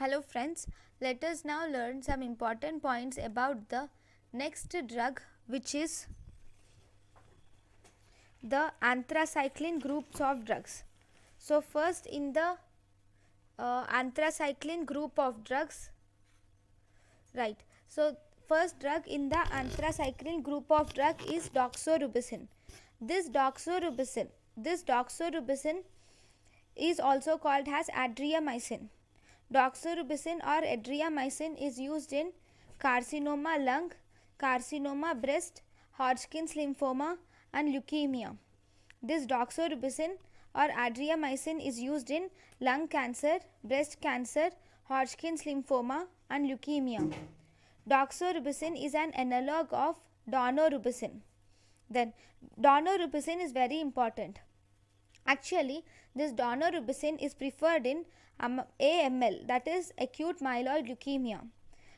Hello friends, let us now learn some important points about the next drug, which is the anthracycline groups of drugs. So first in the anthracycline group of drugs, right. So first drug in the anthracycline group of drug is Doxorubicin. This Doxorubicin is also called as adriamycin. Doxorubicin or adriamycin is used in carcinoma lung, carcinoma breast, Hodgkin's lymphoma and leukemia. This doxorubicin or adriamycin is used in lung cancer, breast cancer, Hodgkin's lymphoma and leukemia. Doxorubicin is an analog of daunorubicin. Then daunorubicin is very important. Actually, this daunorubicin is preferred in AML, that is acute myeloid leukemia.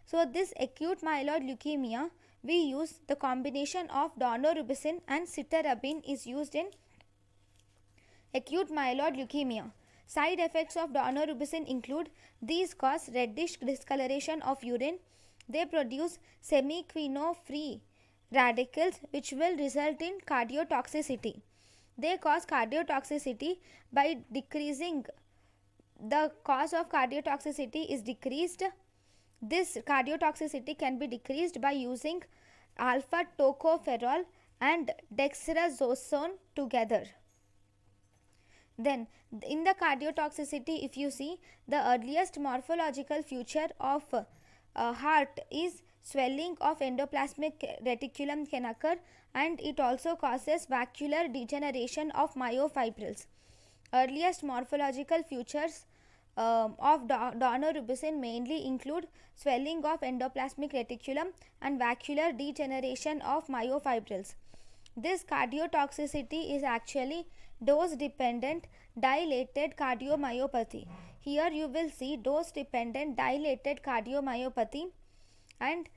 So this acute myeloid leukemia, we use the combination of daunorubicin and cytarabine is used in acute myeloid leukemia. Side effects of daunorubicin include these cause reddish discoloration of urine. They produce semi-quino-free radicals which will result in cardiotoxicity. They cause cardiotoxicity by decreasing the cause of cardiotoxicity is decreased. This cardiotoxicity can be decreased by using alpha tocopherol and dexamethasone together. Then in the cardiotoxicity, if you see, the earliest morphological feature of heart is swelling of endoplasmic reticulum can occur, and it also causes vascular degeneration of myofibrils. Earliest morphological features of daunorubicin mainly include swelling of endoplasmic reticulum and vascular degeneration of myofibrils. This cardiotoxicity is actually dose dependent dilated cardiomyopathy. Here you will see dose dependent dilated cardiomyopathy, and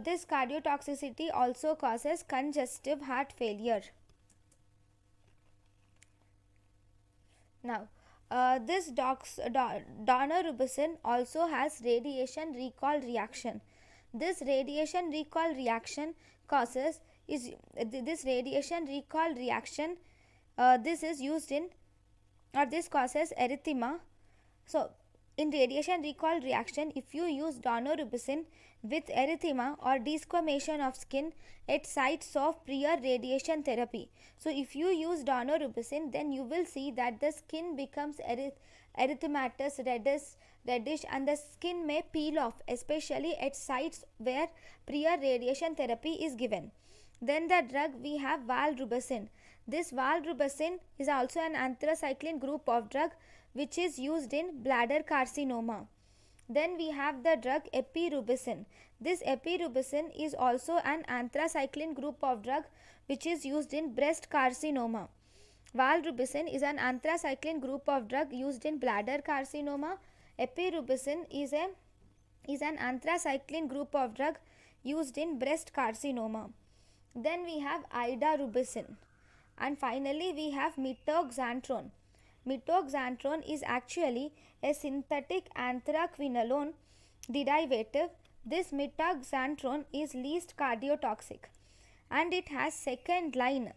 this cardiotoxicity also causes congestive heart failure. Now this daunorubicin also has radiation recall reaction. This radiation recall reaction causes is this radiation recall reaction this is used in, or this causes erythema. So in radiation recall reaction, if you use daunorubicin with erythema or desquamation of skin at sites of prior radiation therapy. So if you use daunorubicin, then you will see that the skin becomes erythematous, reddish, and the skin may peel off, especially at sites where prior radiation therapy is given. Then the drug we have valrubicin. This valrubicin is also an anthracycline group of drug which is used in bladder carcinoma. Then we have the drug epirubicin. This epirubicin is also an anthracycline group of drug which is used in breast carcinoma. Valrubicin is an anthracycline group of drug used in bladder carcinoma. Epirubicin is an anthracycline group of drug used in breast carcinoma. Then we have idarubicin, and finally we have methoxanthrone. Methoxanthrone is actually a synthetic anthraquinolone derivative. This methoxanthrone is least cardiotoxic, and it has second line,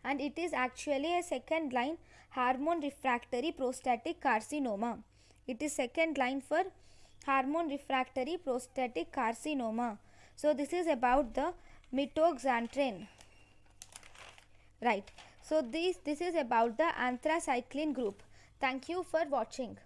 and it is actually a second line hormone refractory prostatic carcinoma. It is second line for hormone refractory prostatic carcinoma. So this is about the methoxanthrone, right. So this is about the anthracycline group. Thank you for watching.